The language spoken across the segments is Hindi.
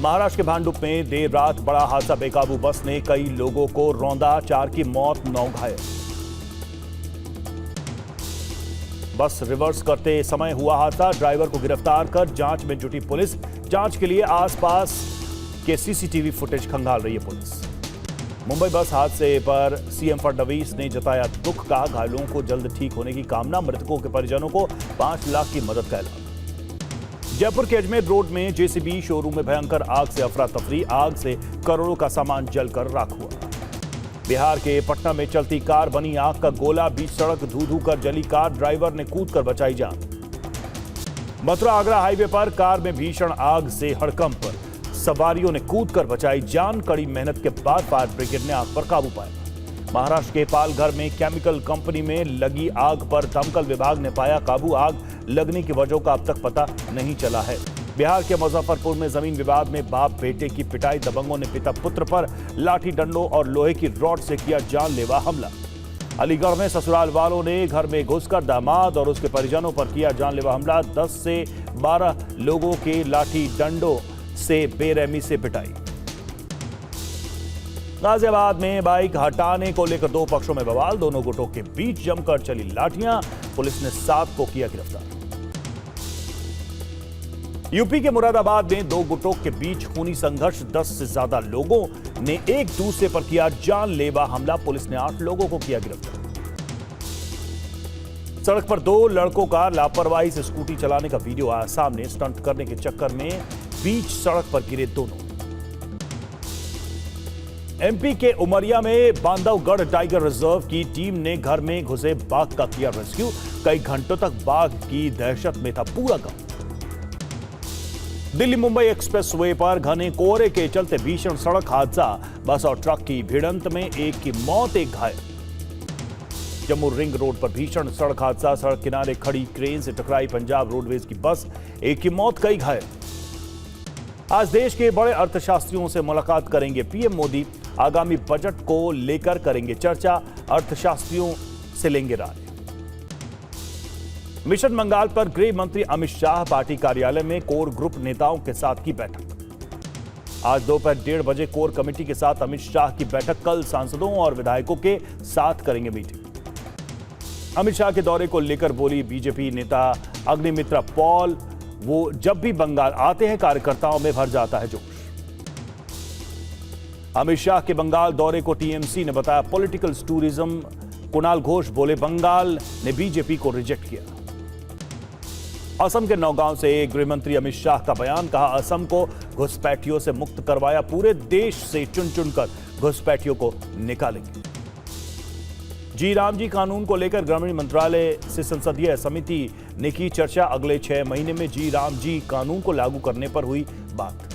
महाराष्ट्र के भांडुप में देर रात बड़ा हादसा। बेकाबू बस ने कई लोगों को रौंदा, 4 की मौत, 9 घायल। बस रिवर्स करते समय हुआ हादसा। ड्राइवर को गिरफ्तार कर जांच में जुटी पुलिस। जांच के लिए आसपास के सीसीटीवी फुटेज खंगाल रही है पुलिस। मुंबई बस हादसे पर सीएम फडणवीस ने जताया दुख का, घायलों को जल्द ठीक होने की कामना, मृतकों के परिजनों को 5 लाख की मदद का ऐलान। जयपुर के अजमेर रोड में जेसीबी शोरूम में भयंकर आग से अफरा तफरी। आग से करोड़ों का सामान जलकर राख हुआ। बिहार के पटना में चलती कार बनी आग का गोला। बीच सड़क धू धू कर जली कार, ड्राइवर ने कूदकर बचाई जान। मथुरा आगरा हाईवे पर कार में भीषण आग से हड़कंप, सवारियों ने कूदकर बचाई जान। कड़ी मेहनत के बाद फायर ब्रिगेड ने आग पर काबू पाया। महाराष्ट्र के पालघर में केमिकल कंपनी में लगी आग पर दमकल विभाग ने पाया काबू। आग लगने की वजह का अब तक पता नहीं चला है। बिहार के मुजफ्फरपुर में जमीन विवाद में बाप बेटे की पिटाई। दबंगों ने पिता पुत्र पर लाठी डंडों और लोहे की रॉड से किया जानलेवा हमला। अलीगढ़ में ससुराल वालों ने घर में घुसकर दामाद और उसके परिजनों पर किया जानलेवा हमला। 10 से 12 लोगों के लाठी डंडों से बेरहमी से पिटाई। गाजियाबाद में बाइक हटाने को लेकर 2 पक्षों में बवाल। दोनों गुटों के बीच जमकर चली लाठियां। पुलिस ने 7 को किया गिरफ्तार। यूपी के मुरादाबाद में 2 गुटों के बीच खूनी संघर्ष। 10 से ज्यादा लोगों ने एक दूसरे पर किया जानलेवा हमला। पुलिस ने 8 लोगों को किया गिरफ्तार। सड़क पर 2 लड़कों का लापरवाही से स्कूटी चलाने का वीडियो आया सामने। स्टंट करने के चक्कर में बीच सड़क पर गिरे दोनों। एमपी के उमरिया में बांधवगढ़ टाइगर रिजर्व की टीम ने घर में घुसे बाघ का किया रेस्क्यू। कई घंटों तक बाघ की दहशत में था पूरा गांव। दिल्ली मुंबई एक्सप्रेसवे पर घने कोहरे के चलते भीषण सड़क हादसा। बस और ट्रक की भिड़ंत में एक की मौत, 1 घायल। जम्मू रिंग रोड पर भीषण सड़क हादसा। सड़क किनारे खड़ी क्रेन से टकराई पंजाब रोडवेज की बस, 1 की मौत, कई घायल। आज देश के बड़े अर्थशास्त्रियों से मुलाकात करेंगे पीएम मोदी। आगामी बजट को लेकर करेंगे चर्चा। अर्थशास्त्रियों से लेंगे राय। मिशन मंगाल पर गृह मंत्री अमित शाह पार्टी कार्यालय में कोर ग्रुप नेताओं के साथ की बैठक। आज दोपहर 1:30 बजे कोर कमेटी के साथ अमित शाह की बैठक। कल सांसदों और विधायकों के साथ करेंगे मीटिंग। अमित शाह के दौरे को लेकर बोली बीजेपी नेता अग्निमित्रा पॉल, वो जब भी बंगाल आते हैं कार्यकर्ताओं में भर जाता है जोश। अमित शाह के बंगाल दौरे को टीएमसी ने बताया पॉलिटिकल टूरिज्म। कुणाल घोष बोले बंगाल ने बीजेपी को रिजेक्ट किया। असम के नौगांव से गृहमंत्री अमित शाह का बयान। कहा असम को घुसपैठियों से मुक्त करवाया। पूरे देश से चुन चुनकर घुसपैठियों को निकालेंगे। जी राम जी कानून को लेकर ग्रामीण मंत्रालय से संसदीय समिति ने की चर्चा। अगले 6 महीने में जी राम जी कानून को लागू करने पर हुई बात।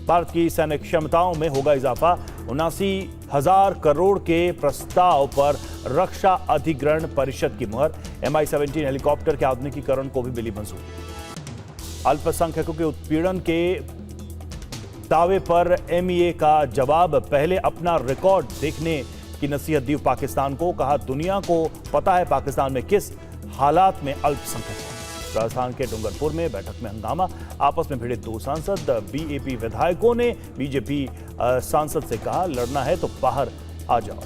भारत की सैन्य क्षमताओं में होगा इजाफा। 79,000 करोड़ के प्रस्ताव पर रक्षा अधिग्रहण परिषद की मुहर। MI-17 हेलीकॉप्टर के आधुनिकीकरण को भी मिली मंजूरी। अल्पसंख्यकों के उत्पीड़न के दावे पर MEA का जवाब। पहले अपना रिकॉर्ड देखने की नसीहत दी पाकिस्तान को। कहा दुनिया को पता है पाकिस्तान में किस हालात में अल्पसंख्यक। राजस्थान के डूंगरपुर में बैठक में हंगामा। आपस में भिड़े 2 सांसद। BAP विधायकों ने BJP सांसद से कहा लड़ना है तो बाहर आ जाओ।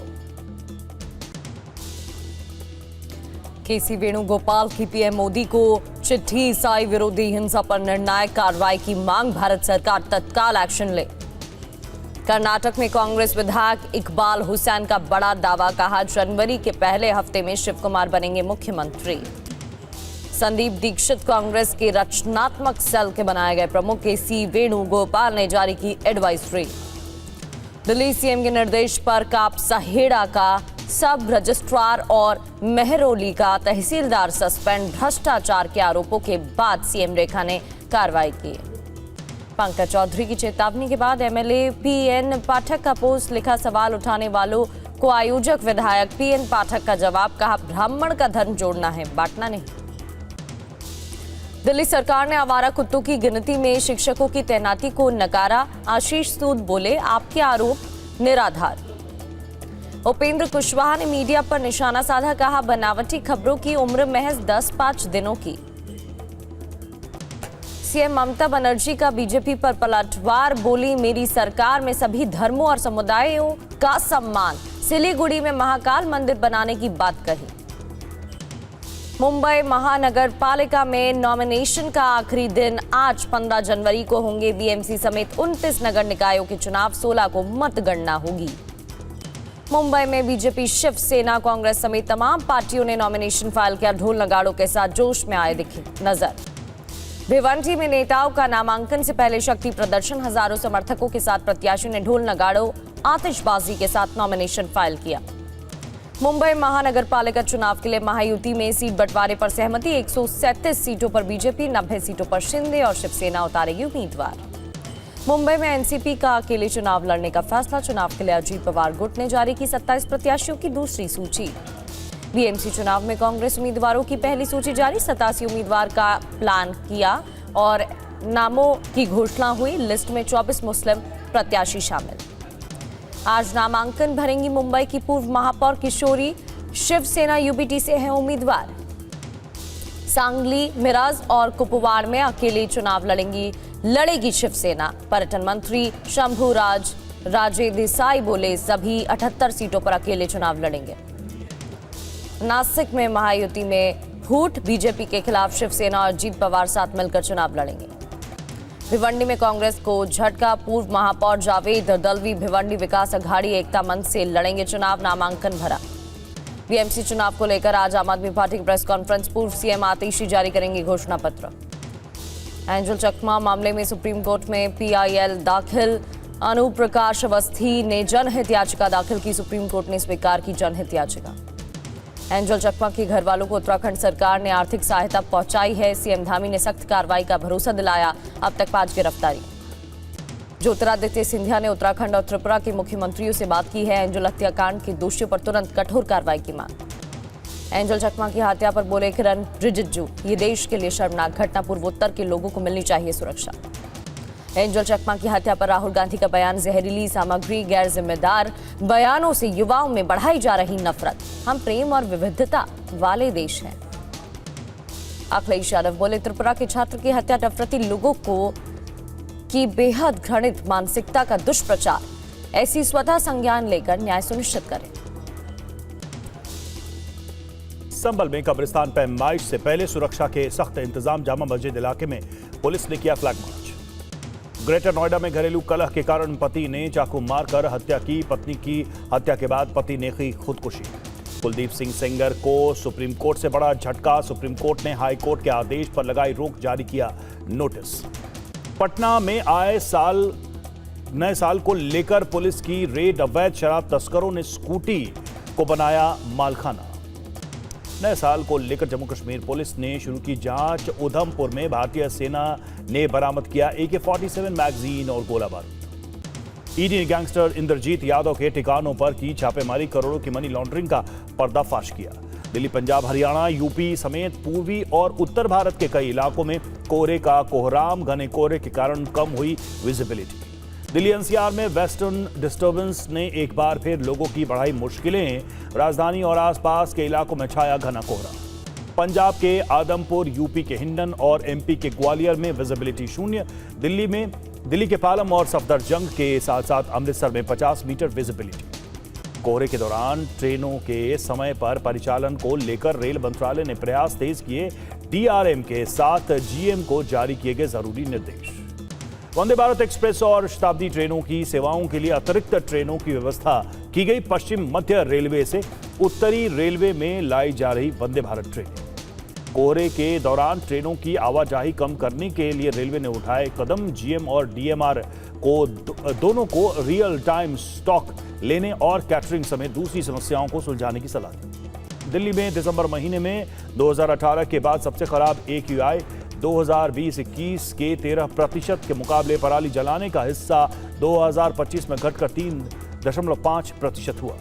KC वेणुगोपाल की पीएम मोदी को चिट्ठी। ईसाई विरोधी हिंसा पर निर्णायक कार्रवाई की मांग। भारत सरकार तत्काल एक्शन ले। कर्नाटक में कांग्रेस विधायक इकबाल हुसैन का बड़ा दावा। कहा जनवरी के पहले हफ्ते में शिव कुमार बनेंगे मुख्यमंत्री। संदीप दीक्षित कांग्रेस के रचनात्मक सेल के बनाए गए प्रमुख। KC वेणुगोपाल ने जारी की एडवाइजरी। दिल्ली सीएम के निर्देश पर काप सहेड़ा का सब रजिस्ट्रार और मेहरौली का तहसीलदार सस्पेंड। भ्रष्टाचार के आरोपों के बाद सीएम रेखा ने कार्रवाई की। पंकज चौधरी की चेतावनी के बाद MLA PN पाठक का पोस्ट। लिखा सवाल उठाने वालों को आयोजक विधायक PN पाठक का जवाब। कहा ब्राह्मण का धन जोड़ना है, बांटना नहीं। दिल्ली सरकार ने आवारा कुत्तों की गिनती में शिक्षकों की तैनाती को नकारा। आशीष सूद बोले आपके आरोप निराधार। उपेंद्र कुशवाहा ने मीडिया पर निशाना साधा। कहा बनावटी खबरों की उम्र महज 10-5 दिनों की। सीएम ममता बनर्जी का बीजेपी पर पलटवार, बोली मेरी सरकार में सभी धर्मों और समुदायों का सम्मान। सिलीगुड़ी में महाकाल मंदिर बनाने की बात कही। मुंबई महानगर पालिका में नॉमिनेशन का आखिरी दिन आज 15 जनवरी को होंगे बीएमसी समेत 29 नगर निकायों के चुनाव, 16 को मतगणना होगी। मुंबई में बीजेपी, शिवसेना, कांग्रेस समेत तमाम पार्टियों ने नॉमिनेशन फाइल किया। ढोल नगाड़ों के साथ जोश में आए दिखे नजर। भिवंडी में नेताओं का नामांकन से पहले शक्ति प्रदर्शन, हजारों समर्थकों के साथ प्रत्याशियों ने ढोल नगाड़ों आतिशबाजी के साथ नॉमिनेशन फाइल किया। मुंबई महानगर पालिका चुनाव के लिए महायुति में सीट बंटवारे पर सहमति, 137 सीटों पर बीजेपी, 90 सीटों पर शिंदे और शिवसेना उतारेगी उम्मीदवार। मुंबई में एनसीपी का अकेले चुनाव लड़ने का फैसला, चुनाव के लिए अजीत पवार गुट ने जारी की 27 प्रत्याशियों की दूसरी सूची। बीएमसी चुनाव में कांग्रेस उम्मीदवारों की पहली सूची जारी, 87 उम्मीदवार का प्लान किया और नामों की घोषणा हुई। लिस्ट में 24 मुस्लिम प्रत्याशी शामिल। आज नामांकन भरेंगी मुंबई की पूर्व महापौर किशोरी, शिवसेना यूबीटी से हैं उम्मीदवार। सांगली, मिराज और कुपवाड़ में अकेले चुनाव लड़ेगी शिवसेना। पर्यटन मंत्री शंभूराज राजे देसाई बोले सभी 78 सीटों पर अकेले चुनाव लड़ेंगे। नासिक में महायुति में फूट, बीजेपी के खिलाफ शिवसेना और अजीत पवार साथ मिलकर चुनाव लड़ेंगे। भिवंडी में कांग्रेस को झटका, पूर्व महापौर जावेद दलवी भिवंडी विकास अघाड़ी एकता मंच से लड़ेंगे चुनाव, नामांकन भरा। बीएमसी चुनाव को लेकर आज आम आदमी पार्टी की प्रेस कॉन्फ्रेंस, पूर्व सीएम आतिशी जारी करेंगे घोषणा पत्र। एंजल चकमा मामले में सुप्रीम कोर्ट में पीआईएल दाखिल, अनूप प्रकाश अवस्थी ने जनहित याचिका दाखिल की, सुप्रीम कोर्ट ने स्वीकार की जनहित याचिका। एंजल चकमा के घर वालों को उत्तराखंड सरकार ने आर्थिक सहायता पहुंचाई है, सीएम धामी ने सख्त कार्रवाई का भरोसा दिलाया। अब तक 5 गिरफ्तारी। ज्योतिरादित्य सिंधिया ने उत्तराखंड और त्रिपुरा के मुख्यमंत्रियों से बात की है, एंजल हत्याकांड के दोषियों पर तुरंत कठोर कार्रवाई की मांग। एंजल चकमा की हत्या पर बोले किरण रिजिजू, ये देश के लिए शर्मनाक घटना, पूर्वोत्तर के लोगों को मिलनी चाहिए सुरक्षा। एंजल चकमा की हत्या पर राहुल गांधी का बयान, जहरीली सामग्री, गैर जिम्मेदार बयानों से युवाओं में बढ़ाई जा रही नफरत। हम प्रेम और विविधता वाले देश हैं। अखिलेश यादव बोले त्रिपुरा के छात्र की हत्या नफरती लोगों की बेहद घृणित मानसिकता का दुष्प्रचार, ऐसी स्वतः संज्ञान लेकर न्याय सुनिश्चित करें। संभल में कब्रिस्तान पैमाइश से पहले सुरक्षा के सख्त इंतजाम, जामा मस्जिद इलाके में पुलिस ने किया फ्लैग मार्च। ग्रेटर नोएडा में घरेलू कलह के कारण पति ने चाकू मारकर हत्या की, पत्नी की हत्या के बाद पति ने की खुदकुशी। कुलदीप सिंह सेंगर को सुप्रीम कोर्ट से बड़ा झटका, सुप्रीम कोर्ट ने हाई कोर्ट के आदेश पर लगाई रोक, जारी किया नोटिस। पटना में आए नए साल को लेकर पुलिस की रेड, अवैध शराब तस्करों ने स्कूटी को बनाया मालखाना। नए साल को लेकर जम्मू कश्मीर पुलिस ने शुरू की जांच। उधमपुर में भारतीय सेना ने बरामद किया AK-47 मैगजीन और गोला बारूद। ईडी ने गैंगस्टर इंद्रजीत यादव के ठिकानों पर की छापेमारी, करोड़ों की मनी लॉन्ड्रिंग का पर्दाफाश किया। दिल्ली, पंजाब, हरियाणा, यूपी समेत पूर्वी और उत्तर भारत के कई इलाकों में कोहरे का कोहराम, घने कोहरे के कारण कम हुई विजिबिलिटी। दिल्ली एनसीआर में वेस्टर्न डिस्टर्बेंस ने एक बार फिर लोगों की बढ़ाई मुश्किलें, राजधानी और आसपास के इलाकों में छाया घना कोहरा। पंजाब के आदमपुर, यूपी के हिंडन और एमपी के ग्वालियर में विजिबिलिटी शून्य। दिल्ली के पालम और सफदरजंग के साथ साथ अमृतसर में 50 मीटर विजिबिलिटी। कोहरे के दौरान ट्रेनों के समय पर परिचालन को लेकर रेल मंत्रालय ने प्रयास तेज किए। डीआरएम के साथ जीएम को जारी किए गए जरूरी निर्देश। वंदे भारत एक्सप्रेस और शताब्दी ट्रेनों की सेवाओं के लिए अतिरिक्त ट्रेनों की व्यवस्था की गई। पश्चिम मध्य रेलवे से उत्तरी रेलवे में लाई जा रही वंदे भारत ट्रेन। कोहरे के दौरान ट्रेनों की आवाजाही कम करने के लिए रेलवे ने उठाए कदम। जीएम और डीएमआर को दोनों को रियल टाइम स्टॉक लेने और कैटरिंग समेत दूसरी समस्याओं को सुलझाने की सलाह दी। दिल्ली में दिसंबर महीने में 2018 के बाद सबसे खराब AQI 2020-21 के 13% के मुकाबले पराली जलाने का हिस्सा 2025 में घटकर 3.5% हुआ।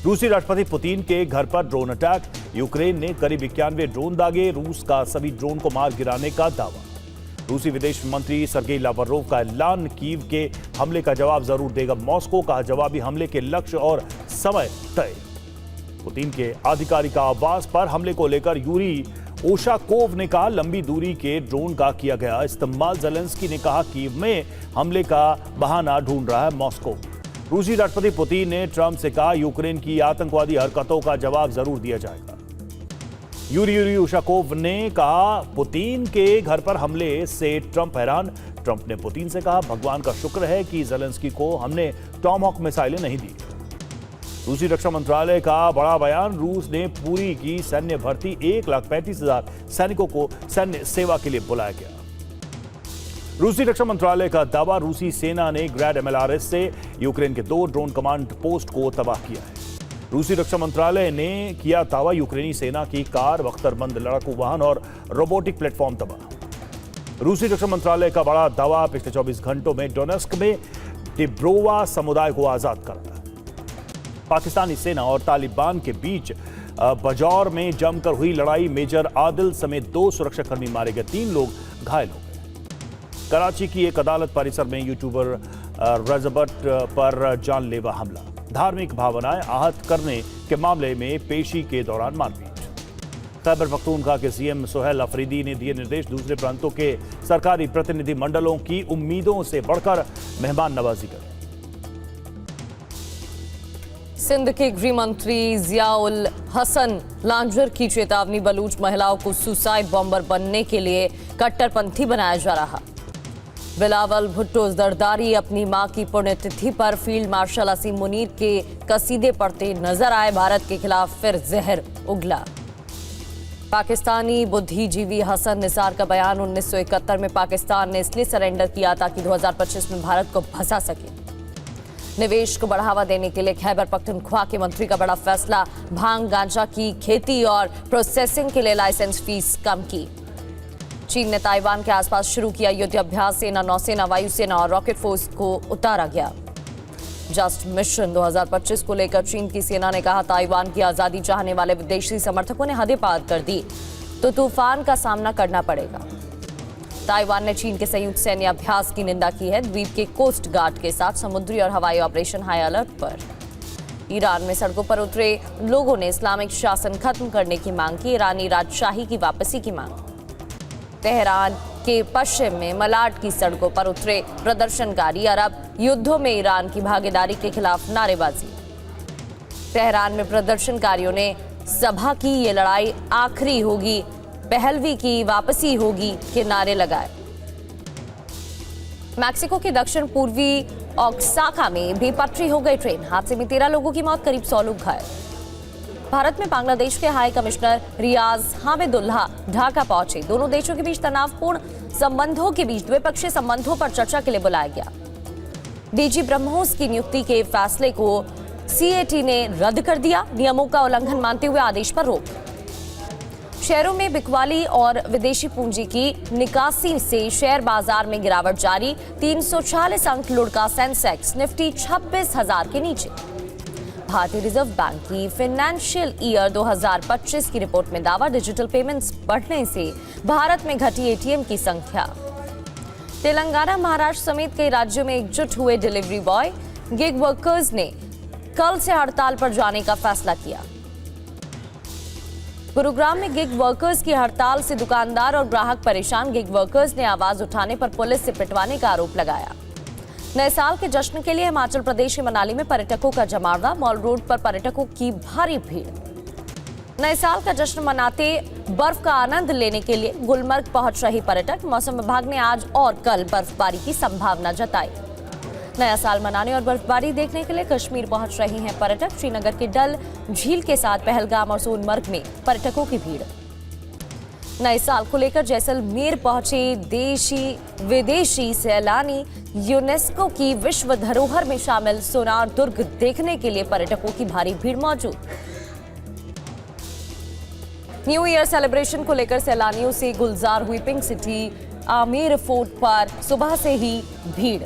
रूसी राष्ट्रपति पुतिन के घर पर ड्रोन अटैक, यूक्रेन ने करीब 91 ड्रोन दागे, रूस का सभी ड्रोन को मार गिराने का दावा। रूसी विदेश मंत्री सर्गेई लावरोव का ऐलान, कीव के हमले का जवाब जरूर देगा मॉस्को, कहा जवाबी हमले के लक्ष्य और समय तय। पुतिन के आधिकारिक आवास पर हमले को लेकर यूरी ओशाकोव ने कहा, लंबी दूरी के ड्रोन का किया गया इस्तेमाल। ज़ेलेंस्की ने कहा, कीव में हमले का बहाना ढूंढ रहा है मॉस्को। रूसी राष्ट्रपति पुतिन ने ट्रंप से कहा, यूक्रेन की आतंकवादी हरकतों का जवाब जरूर दिया जाएगा। यूरी उशाकोव ने कहा, पुतिन के घर पर हमले से ट्रंप हैरान। ट्रंप ने पुतिन से कहा, भगवान का शुक्र है कि ज़ेलेंस्की को हमने टॉमहॉक मिसाइलें नहीं दी। रूसी रक्षा मंत्रालय का बड़ा बयान, रूस ने पूरी की सैन्य भर्ती, 1,35,000 सैनिकों को सैन्य सेवा के लिए बुलाया गया। रूसी रक्षा मंत्रालय का दावा, रूसी सेना ने ग्रैड MLRS से यूक्रेन के 2 ड्रोन कमांड पोस्ट को तबाह किया है। रूसी रक्षा मंत्रालय ने किया दावा, यूक्रेनी सेना की कार, बख्तरबंद लड़ाकू वाहन और रोबोटिक प्लेटफॉर्म तबाह। रूसी रक्षा मंत्रालय का बड़ा दावा, पिछले 24 घंटों में डोनेस्क में डिब्रोवा समुदाय को आजाद कर। पाकिस्तानी सेना और तालिबान के बीच बजौर में जमकर हुई लड़ाई, मेजर आदिल समेत 2 सुरक्षाकर्मी मारे गए, 3 लोग घायल हो गए। कराची की एक अदालत परिसर में यूट्यूबर रजबट पर जानलेवा हमला, धार्मिक भावनाएं आहत करने के मामले में पेशी के दौरान मारपीट। खैबर पख्तूनख्वा के सीएम सोहेल अफरीदी ने दिए निर्देश, दूसरे प्रांतों के सरकारी प्रतिनिधि मंडलों की उम्मीदों से बढ़कर मेहमान नवाजी करें। सिंध के गृह मंत्री जियाउल हसन लांजर की चेतावनी, बलूच महिलाओं को सुसाइड बॉम्बर बनने के लिए कट्टरपंथी बनाया जा रहा। बिलावल भुट्टो जरदारी अपनी मां की पुण्यतिथि पर फील्ड मार्शल असीम मुनीर के कसीदे पढ़ते नजर आए। भारत के खिलाफ फिर जहर उगला। पाकिस्तानी बुद्धिजीवी हसन निसार का बयान, 1971 में पाकिस्तान ने इसलिए सरेंडर किया ताकि 2025 में भारत को फंसा सके। निवेश को बढ़ावा देने के लिए खैबर पख्तूनख्वा के मंत्री का बड़ा फैसला, भांग गांजा की खेती और प्रोसेसिंग के लिए लाइसेंस फीस कम की। चीन ने ताइवान के आसपास शुरू किया युद्ध अभ्यास, सेना, नौसेना, वायुसेना और रॉकेट फोर्स को उतारा गया। जस्ट मिशन 2025 को लेकर चीन की सेना ने कहा, ताइवान की आजादी चाहने वाले विदेशी समर्थकों ने हदें पार कर दी तो तूफान का सामना करना पड़ेगा। ताइवान ने चीन के संयुक्त सैन्य अभ्यास की निंदा की है। द्वीप के कोस्ट गार्ड के साथ समुद्री और हवाई ऑपरेशन हाई अलर्ट पर। ईरान में सड़कों पर उतरे लोगों ने इस्लामिक शासन खत्म करने की मांग की, ईरानी राजशाही की वापसी की मांग। तेहरान के पश्चिम में मलाड की सड़कों पर उतरे प्रदर्शनकारी, अरब युद्धों में ईरान की भागीदारी के खिलाफ नारेबाजी। तेहरान में प्रदर्शनकारियों ने सभा की, ये लड़ाई आखिरी होगी, पहलवी की वापसी होगी के नारे लगाए। मैक्सिको के दक्षिण पूर्वी ओक्साका में बेपटरी हो गई ट्रेन, हादसे में 13 लोगों की मौत, करीब 100 लोग घायल। भारत में बांग्लादेश के हाई कमिश्नर रियाज हामिदुल्लाह ढाका पहुंचे। दोनों देशों के बीच तनावपूर्ण संबंधों के बीच द्विपक्षीय संबंधों पर चर्चा के लिए बुलाया गया। डीजी ब्रह्मोस की नियुक्ति के फैसले को सीएटी ने रद्द कर दिया, नियमों का उल्लंघन मानते हुए आदेश पर रोक। शेयरों में बिकवाली और विदेशी पूंजी की निकासी से शेयर बाजार में गिरावट जारी, 340 अंक लुढ़का सेंसेक्स, निफ्टी 26,000 के नीचे। भारतीय रिजर्व बैंक की फाइनेंशियल ईयर 2025 की रिपोर्ट में दावा, डिजिटल पेमेंट्स बढ़ने से भारत में घटी एटीएम की संख्या। तेलंगाना, महाराष्ट्र समेत कई राज्यों में एकजुट हुए डिलीवरी बॉय, गिग वर्कर्स ने कल से हड़ताल पर जाने का फैसला किया। गुरुग्राम में गिग वर्कर्स की हड़ताल से दुकानदार और ग्राहक परेशान, गिग वर्कर्स ने आवाज उठाने पर पुलिस से पिटवाने का आरोप लगाया। नए साल के जश्न के लिए हिमाचल प्रदेश के मनाली में पर्यटकों का जमावड़ा, मॉल रोड पर पर्यटकों की भारी भीड़। नए साल का जश्न मनाते बर्फ का आनंद लेने के लिए गुलमर्ग पहुंच रही पर्यटक, मौसम विभाग ने आज और कल बर्फबारी की संभावना जताई। नया साल मनाने और बर्फबारी देखने के लिए कश्मीर पहुंच रहे हैं पर्यटक, श्रीनगर के डल झील के साथ पहलगाम और सोनमर्ग में पर्यटकों की भीड़। नए साल को लेकर जैसलमेर पहुंचे देशी विदेशी सैलानी, यूनेस्को की विश्व धरोहर में शामिल सोनार दुर्ग देखने के लिए पर्यटकों की भारी भीड़ मौजूद। न्यू ईयर सेलिब्रेशन को लेकर सैलानियों से गुलजार हुई पिंक सिटी, आमेर फोर्ट पर सुबह से ही भीड़।